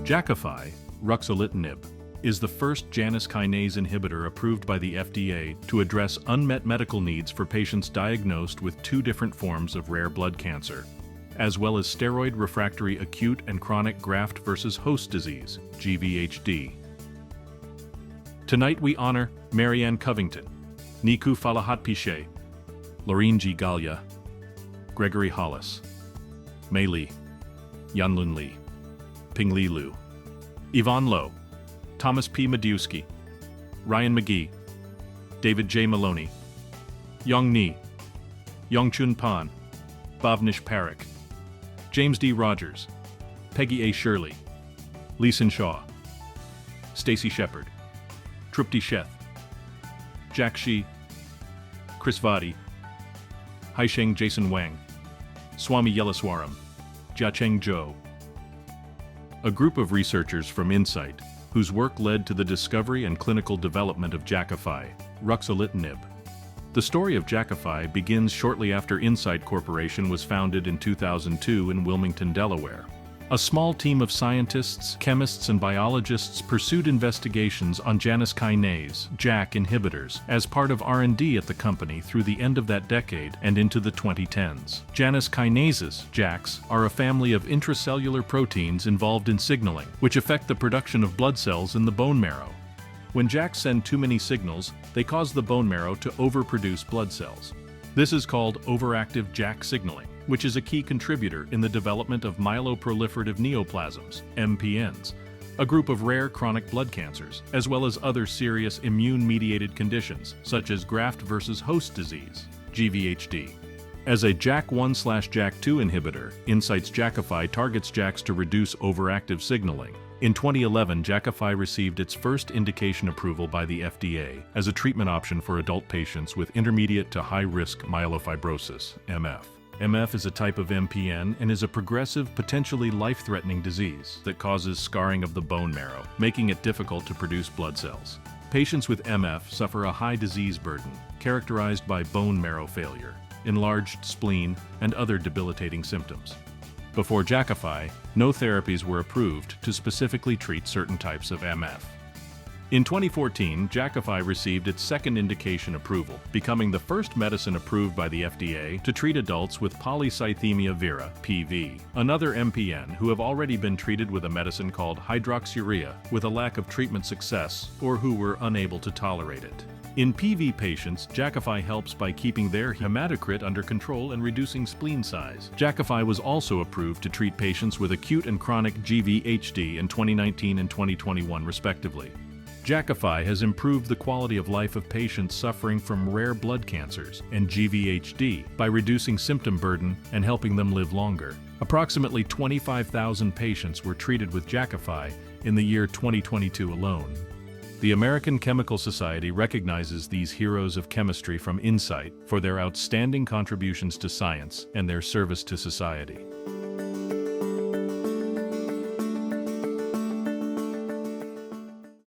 Jakafi, ruxolitinib, is the first Janus kinase inhibitor approved by the FDA to address unmet medical needs for patients diagnosed with two different forms of rare blood cancer, as well as steroid-refractory acute and chronic graft-versus-host disease, GVHD. Tonight we honor Marianne Covington, Niku Falahatpiche, Laureen G. Galya, Gregory Hollis, Mei Li, Yanlun Li, Pingli Liu, Yvonne Lowe, Thomas P. Mediewski, Ryan McGee, David J. Maloney, Yong Ni, Yongchun Pan, Bhavnish Parekh, James D. Rogers, Peggy A. Shirley, Leeson Shaw, Stacy Shepard, Trupti Sheth, Jack Shi, Chris Vadi, Haisheng Jason Wang, Swami Yelaswaram, Jiacheng Zhou. A group of researchers from Incyte, whose work led to the discovery and clinical development of Jakafi, ruxolitinib. The story of Jakafi begins shortly after Incyte Corporation was founded in 2002 in Wilmington, Delaware. A small team of scientists, chemists, and biologists pursued investigations on Janus kinase (JAK) inhibitors as part of R&D at the company through the end of that decade and into the 2010s. Janus kinases (JAKs) are a family of intracellular proteins involved in signaling, which affect the production of blood cells in the bone marrow. When JAKs send too many signals, they cause the bone marrow to overproduce blood cells. This is called overactive JAK signaling, which is a key contributor in the development of myeloproliferative neoplasms, MPNs, a group of rare chronic blood cancers, as well as other serious immune-mediated conditions, such as graft-versus-host disease, GVHD. As a JAK1/JAK2 inhibitor, Incyte's Jakafi targets JAKs to reduce overactive signaling. In 2011, Jakafi received its first indication approval by the FDA as a treatment option for adult patients with intermediate to high-risk myelofibrosis, MF. MF is a type of MPN and is a progressive, potentially life-threatening disease that causes scarring of the bone marrow, making it difficult to produce blood cells. Patients with MF suffer a high disease burden, characterized by bone marrow failure, enlarged spleen, and other debilitating symptoms. Before Jakafi, no therapies were approved to specifically treat certain types of MF. In 2014, Jakafi received its second indication approval, becoming the first medicine approved by the FDA to treat adults with polycythemia vera (PV), another MPN who have already been treated with a medicine called hydroxyurea with a lack of treatment success or who were unable to tolerate it. In PV patients, Jakafi helps by keeping their hematocrit under control and reducing spleen size. Jakafi was also approved to treat patients with acute and chronic GVHD in 2019 and 2021 respectively. Jakafi has improved the quality of life of patients suffering from rare blood cancers and GVHD by reducing symptom burden and helping them live longer. Approximately 25,000 patients were treated with Jakafi in the year 2022 alone. The American Chemical Society recognizes these heroes of chemistry from Incyte for their outstanding contributions to science and their service to society.